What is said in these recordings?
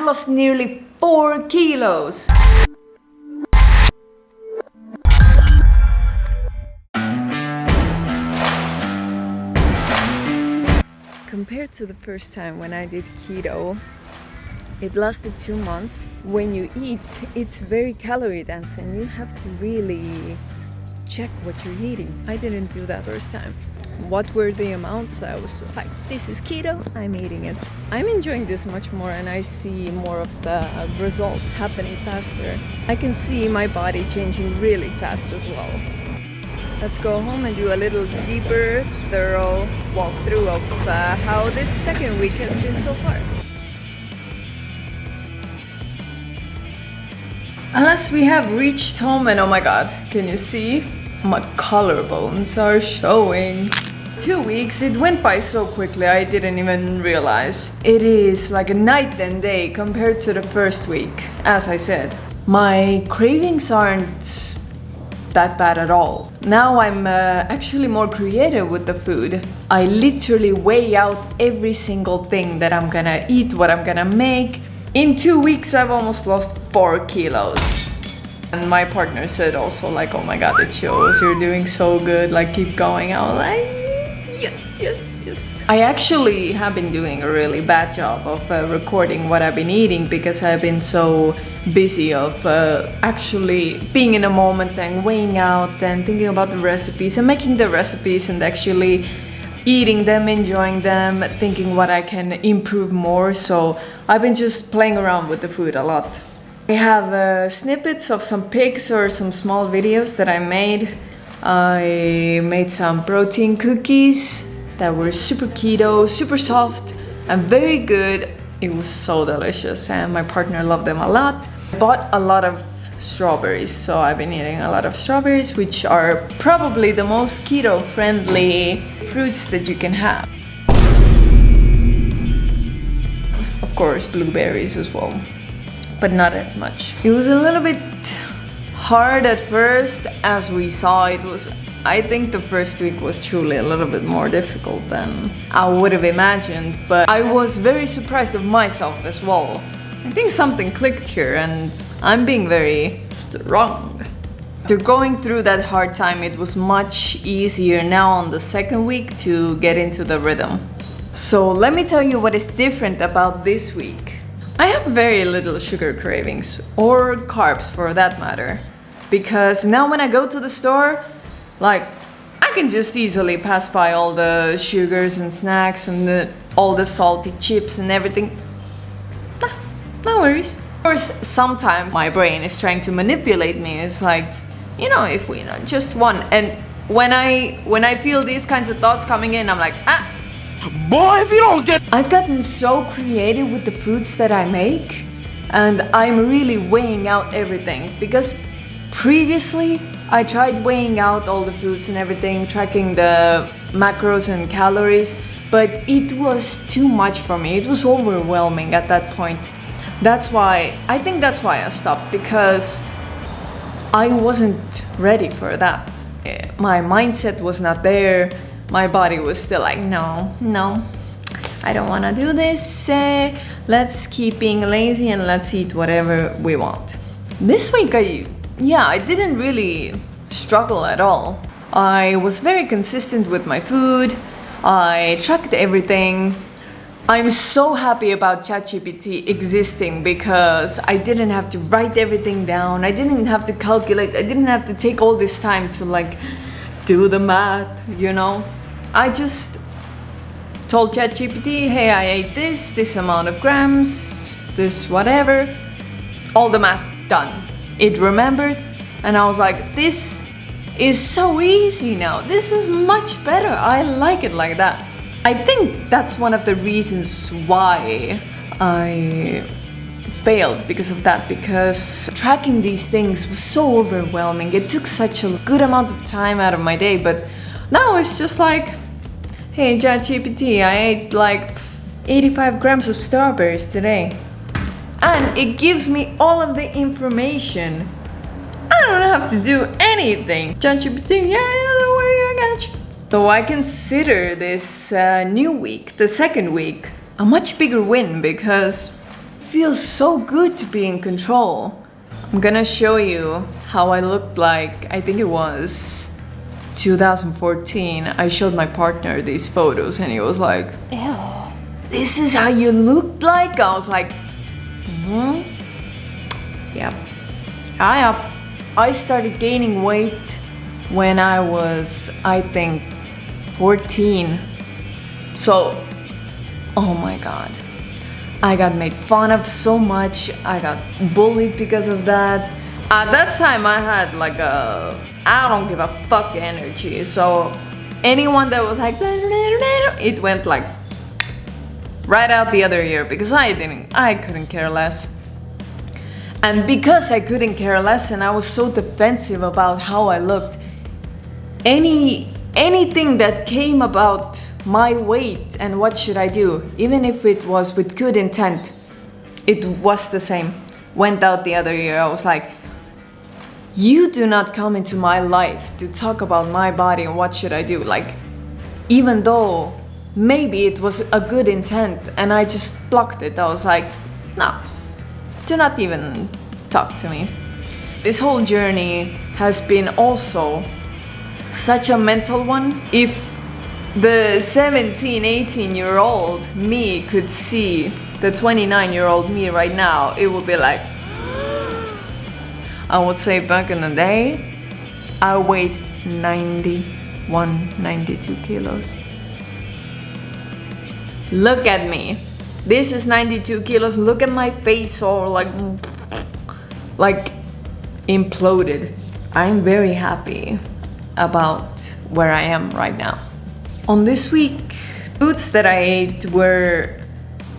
lost nearly 4 kilos. Compared to the first time when I did keto, it lasted 2 months. When you eat, it's very calorie dense and you have to really check what you're eating. I didn't do that first time. What were the amounts? I was just like, this is keto, I'm eating it. I'm enjoying this much more and I see more of the results happening faster. I can see my body changing really fast as well. Let's go home and do a little deeper, thorough walkthrough of how this second week has been so far. Unless we have reached home and oh my god, can you see? My collarbones are showing. 2 weeks, it went by so quickly I didn't even realize. It is like a night and day compared to the first week, as I said. My cravings aren't that bad at all. Now I'm actually more creative with the food. I literally weigh out every single thing that I'm gonna eat, what I'm gonna make. In 2 weeks I've almost lost 4 kilos. And my partner said also like, oh my god, it shows, you're doing so good, like keep going. I was like, yes. I actually have been doing a really bad job of recording what I've been eating because I've been so busy of actually being in a moment and weighing out and thinking about the recipes and making the recipes and actually eating them, enjoying them, thinking what I can improve more. So I've been just playing around with the food a lot. I have snippets of some pics or some small videos that I made. I made some protein cookies that were super keto, super soft and very good. It was so delicious and my partner loved them a lot. I bought a lot of strawberries, so I've been eating a lot of strawberries, which are probably the most keto-friendly fruits that you can have. Of course, blueberries as well, but not as much. It was a little bit hard at first, as we saw. I think the first week was truly a little bit more difficult than I would have imagined, but I was very surprised of myself as well. I think something clicked here and I'm being very strong. After going through that hard time, it was much easier now on the second week to get into the rhythm. So let me tell you what is different about this week. I have very little sugar cravings, or carbs for that matter, because now when I go to the store, like, I can just easily pass by all the sugars and snacks and all the salty chips and everything. No worries. Of course, sometimes my brain is trying to manipulate me. It's like, you know, if we know just one. And when I feel these kinds of thoughts coming in, I'm like, boy, if you don't get... I've gotten so creative with the foods that I make, and I'm really weighing out everything, because previously I tried weighing out all the foods and everything, tracking the macros and calories, but it was too much for me. It was overwhelming at that point. I think that's why I stopped, because I wasn't ready for that. My mindset was not there. My body was still like, no, I don't want to do this. Let's keep being lazy and let's eat whatever we want. This week, I didn't really struggle at all. I was very consistent with my food. I tracked everything. I'm so happy about ChatGPT existing because I didn't have to write everything down. I didn't have to calculate. I didn't have to take all this time to like do the math, you know. I just told ChatGPT, hey, I ate this amount of grams, this whatever, all the math done. It remembered, and I was like, this is so easy now. This is much better. I like it like that. I think that's one of the reasons why I failed because of that, because tracking these things was so overwhelming. It took such a good amount of time out of my day, but now it's just like, hey, ChatGPT, I ate like 85 grams of strawberries today. And it gives me all of the information. I don't have to do anything. ChatGPT, yeah, don't worry, I got you. So I consider this new week, the second week, a much bigger win, because feels so good to be in control. I'm gonna show you how I looked like, I think it was 2014. I showed my partner these photos and he was like, ew, this is how you looked like? I was like, yep. I started gaining weight when I was, I think, 14. So, oh my god. I got made fun of so much. I got bullied because of that. At that time I had like a I don't give a fuck energy. So anyone that was like it went like right out the other ear because I couldn't care less. And because I couldn't care less and I was so defensive about how I looked, anything that came about my weight and what should I do, even if it was with good intent, it was the same. Went out the other ear. I was like, you do not come into my life to talk about my body and what should I do. Like, even though maybe it was a good intent and I just blocked it. I was like, no, do not even talk to me. This whole journey has been also such a mental one. If the 17, 18-year-old me could see the 29-year-old me right now, it would be like, I would say back in the day, I weighed 91, 92 kilos. Look at me. This is 92 kilos. Look at my face all like imploded. I'm very happy about where I am right now. On this week, foods that I ate were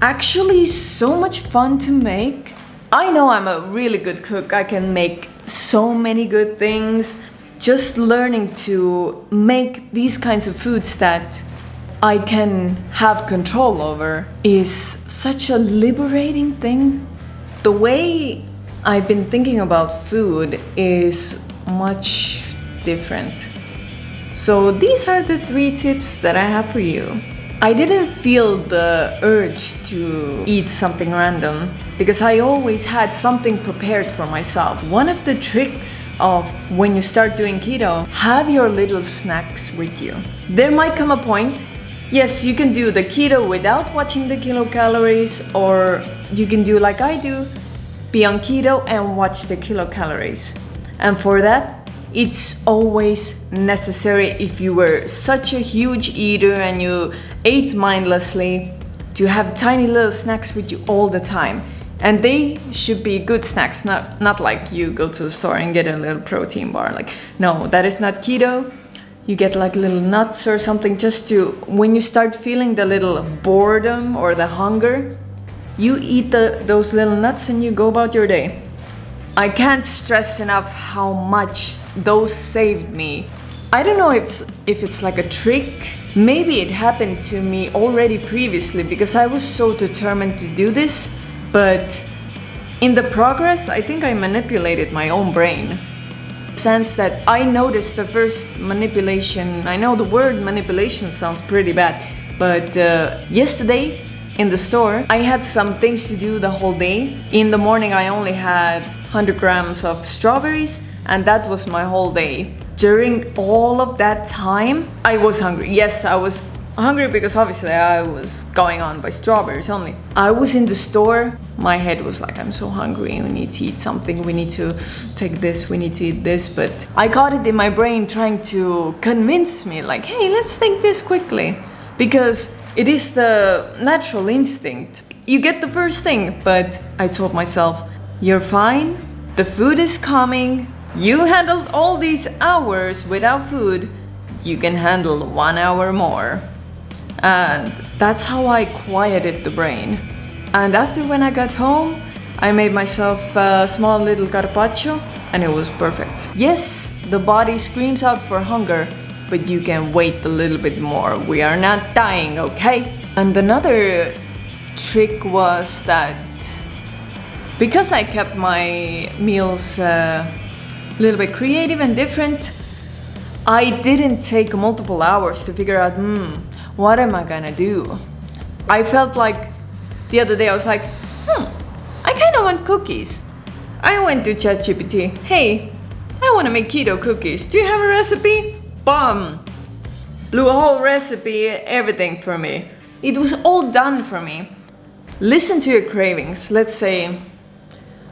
actually so much fun to make. I know I'm a really good cook. I can make so many good things. Just learning to make these kinds of foods that I can have control over is such a liberating thing. The way I've been thinking about food is much different. So these are the 3 tips that I have for you. I didn't feel the urge to eat something random because I always had something prepared for myself. One of the tricks of when you start doing keto, have your little snacks with you. There might come a point, yes, you can do the keto without watching the kilocalories, or you can do like I do, be on keto and watch the kilocalories. And for that, it's always necessary, if you were such a huge eater and you ate mindlessly, to have tiny little snacks with you all the time. And they should be good snacks, not like you go to the store and get a little protein bar. Like, no, that is not keto. You get like little nuts or something just to, when you start feeling the little boredom or the hunger, you eat those little nuts and you go about your day. I can't stress enough how much those saved me. I don't know if it's like a trick. Maybe it happened to me already previously because I was so determined to do this, but in the progress, I think I manipulated my own brain. In the sense that I noticed the first manipulation. I know the word manipulation sounds pretty bad, but yesterday in the store, I had some things to do the whole day. In the morning, I only had 100 grams of strawberries, and that was my whole day. During all of that time, I was hungry. Yes, I was hungry because obviously I was going on by strawberries only. I was in the store, my head was like, I'm so hungry, we need to eat something, we need to take this, we need to eat this. But I got it in my brain trying to convince me like, hey, let's think this quickly. Because it is the natural instinct. You get the first thing, but I told myself, you're fine, the food is coming, you handled all these hours without food, you can handle 1 hour more. And that's how I quieted the brain. And after when I got home, I made myself a small little carpaccio and it was perfect. Yes, the body screams out for hunger, but you can wait a little bit more. We are not dying, okay? And another trick was that because I kept my meals a little bit creative and different, I didn't take multiple hours to figure out, what am I gonna do? I felt like the other day I was like, want cookies. I went to ChatGPT. Hey, I want to make keto cookies. Do you have a recipe? Boom! Blew a whole recipe, everything for me. It was all done for me. Listen to your cravings. Let's say,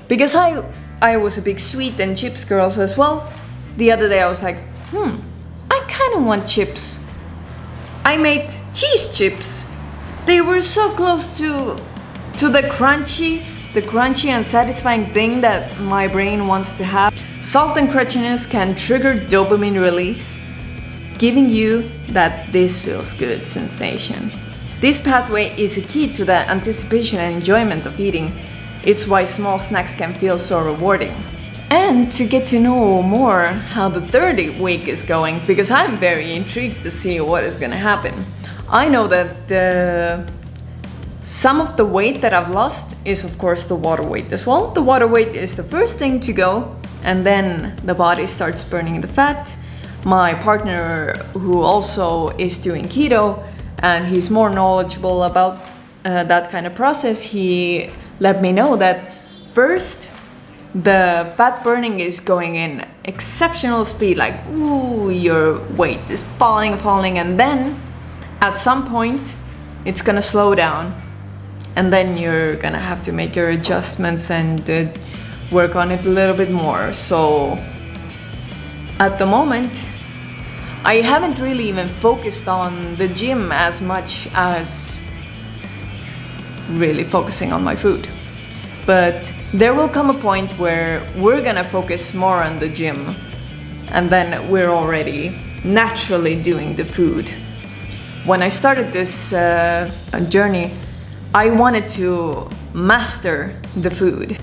because I was a big sweet and chips girl as well. The other day I was like, I kind of want chips. I made cheese chips. They were so close to the crunchy and satisfying thing that my brain wants to have. Salt and crunchiness can trigger dopamine release, giving you that this feels good sensation. This pathway is a key to the anticipation and enjoyment of eating. It's why small snacks can feel so rewarding. And to get to know more how the third week is going, because I'm very intrigued to see what is gonna happen. I know that some of the weight that I've lost is of course the water weight as well. The water weight is the first thing to go, and then the body starts burning the fat. My partner, who also is doing keto, and he's more knowledgeable about that kind of process, he let me know that first the fat burning is going in exceptional speed, like ooh, your weight is falling, and then at some point it's gonna slow down, and then you're gonna have to make your adjustments and work on it a little bit more. So at the moment I haven't really even focused on the gym as much as really focusing on my food. But there will come a point where we're gonna focus more on the gym, and then we're already naturally doing the food. When I started this journey, I wanted to master the food.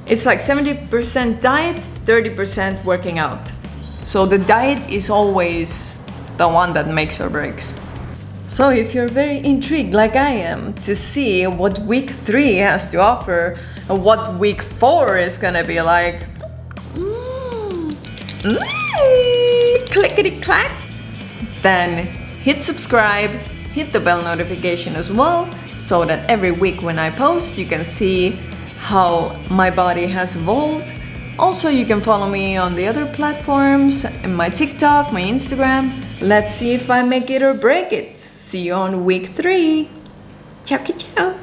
It's like 70% diet, 30% working out. So the diet is always the one that makes or breaks. So if you're very intrigued like I am to see what week 3 has to offer, and what week 4 is gonna be like, clickety clack, then hit subscribe, hit the bell notification as well, so that every week when I post you can see how my body has evolved. Also, you can follow me on the other platforms, my TikTok, my Instagram. Let's see if I make it or break it. See you on week 3. Ciao, ciao.